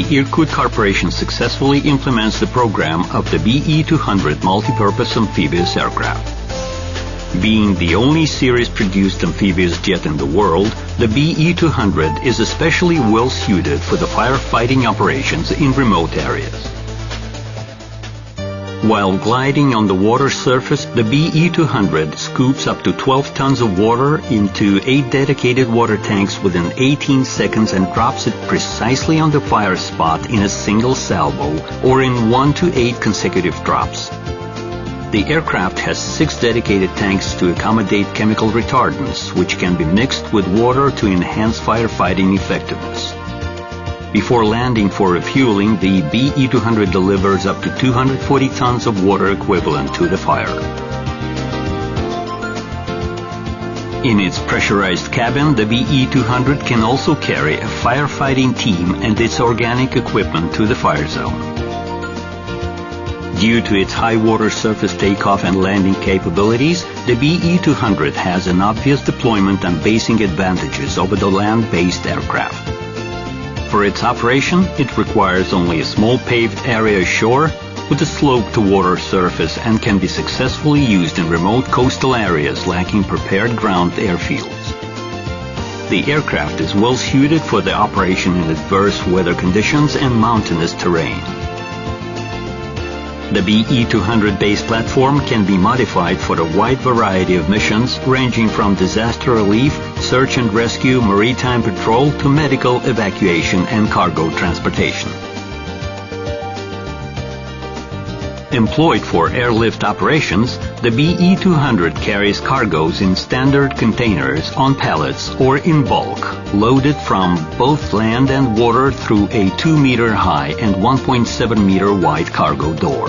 the Irkut Corporation successfully implements the program of the Be-200 multipurpose amphibious aircraft. Being the only series-produced amphibious jet in the world, the Be-200 is especially well suited for the firefighting operations in remote areas. While gliding on the water surface, the Be-200 scoops up to 12 tons of water into 8 dedicated water tanks within 18 seconds and drops it precisely on the fire spot in a single salvo or in 1 to 8 consecutive drops. The aircraft has 6 dedicated tanks to accommodate chemical retardants, which can be mixed with water to enhance firefighting effectiveness. Before landing for refueling, the Be-200 delivers up to 240 tons of water equivalent to the fire. In its pressurized cabin, the Be-200 can also carry a firefighting team and its organic equipment to the fire zone. Due to its high water surface takeoff and landing capabilities, the Be-200 has an obvious deployment and basing advantages over the land-based aircraft. For its operation, it requires only a small paved area ashore with a slope-to-water surface and can be successfully used in remote coastal areas lacking prepared ground airfields. The aircraft is well suited for the operation in adverse weather conditions and mountainous terrain. The Be-200 base platform can be modified for a wide variety of missions ranging from disaster relief, search and rescue, maritime patrol to medical evacuation and cargo transportation. Employed for airlift operations, the Be-200 carries cargoes in standard containers on pallets or in bulk, loaded from both land and water through a 2-meter high and 1.7-meter wide cargo door.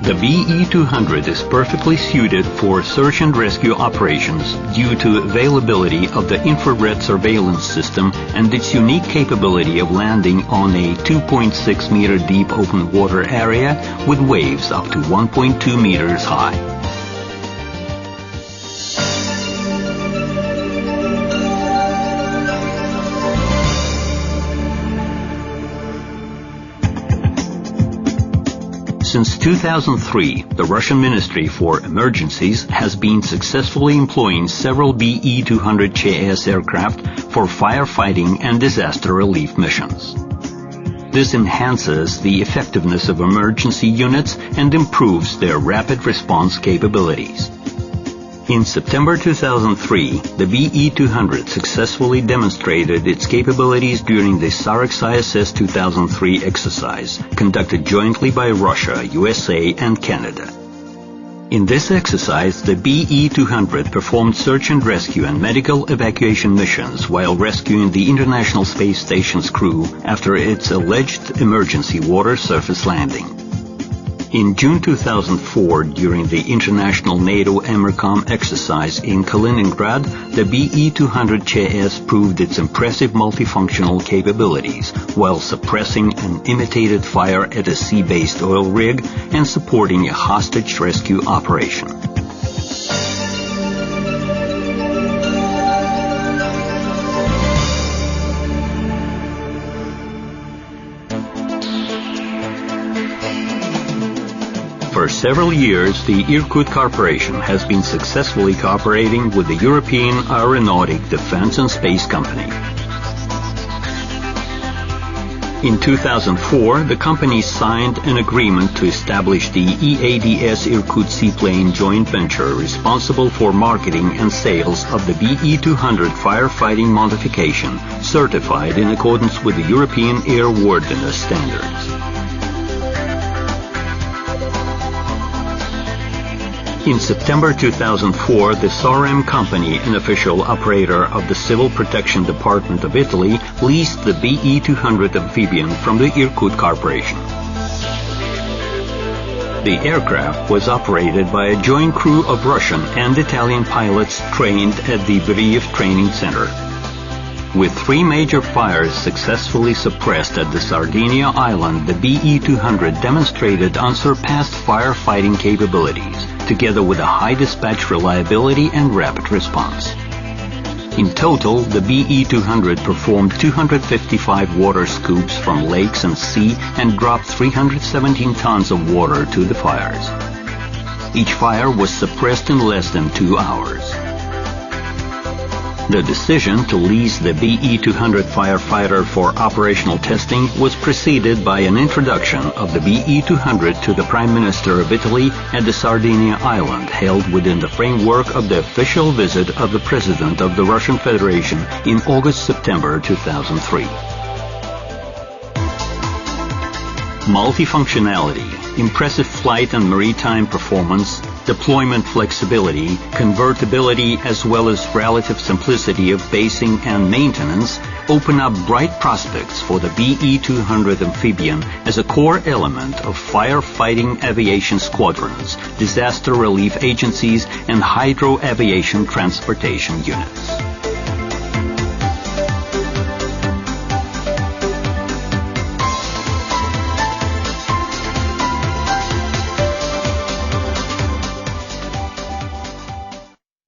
The Be-200 is perfectly suited for search and rescue operations due to availability of the infrared surveillance system and its unique capability of landing on a 2.6-meter deep open water area with waves up to 1.2 meters high. Since 2003, the Russian Ministry for Emergencies has been successfully employing several Be-200 aircraft for firefighting and disaster relief missions. This enhances the effectiveness of emergency units and improves their rapid response capabilities. In September 2003, the Be-200 successfully demonstrated its capabilities during the Sarex ISS 2003 exercise, conducted jointly by Russia, USA, and Canada. In this exercise, the Be-200 performed search and rescue and medical evacuation missions while rescuing the International Space Station's crew after its alleged emergency water surface landing. In June 2004, during the international NATO AMERCOM exercise in Kaliningrad, the Be-200 proved its impressive multifunctional capabilities while suppressing an imitated fire at a sea-based oil rig and supporting a hostage rescue operation. For several years, the Irkut Corporation has been successfully cooperating with the European Aeronautic Defence and Space Company. In 2004, the company signed an agreement to establish the EADS Irkut Seaplane joint venture responsible for marketing and sales of the Be-200 firefighting modification, certified in accordance with the European Airworthiness Standards. In September 2004, the Sorem company, an official operator of the Civil Protection Department of Italy, leased the Be-200 amphibian from the Irkut Corporation. The aircraft was operated by a joint crew of Russian and Italian pilots trained at the Beriev Training Center. With 3 major fires successfully suppressed at the Sardinia Island, the Be-200 demonstrated unsurpassed firefighting capabilities, together with a high dispatch reliability and rapid response. In total, the BE-200 performed 255 water scoops from lakes and sea and dropped 317 tons of water to the fires. Each fire was suppressed in less than 2 hours. The decision to lease the BE-200 firefighter for operational testing was preceded by an introduction of the BE-200 to the Prime Minister of Italy at the Sardinia Island, held within the framework of the official visit of the President of the Russian Federation in August-September 2003. Multifunctionality, impressive flight and maritime performance, deployment flexibility, convertibility, as well as relative simplicity of basing and maintenance open up bright prospects for the BE-200 amphibian as a core element of firefighting aviation squadrons, disaster relief agencies, and hydro aviation transportation units.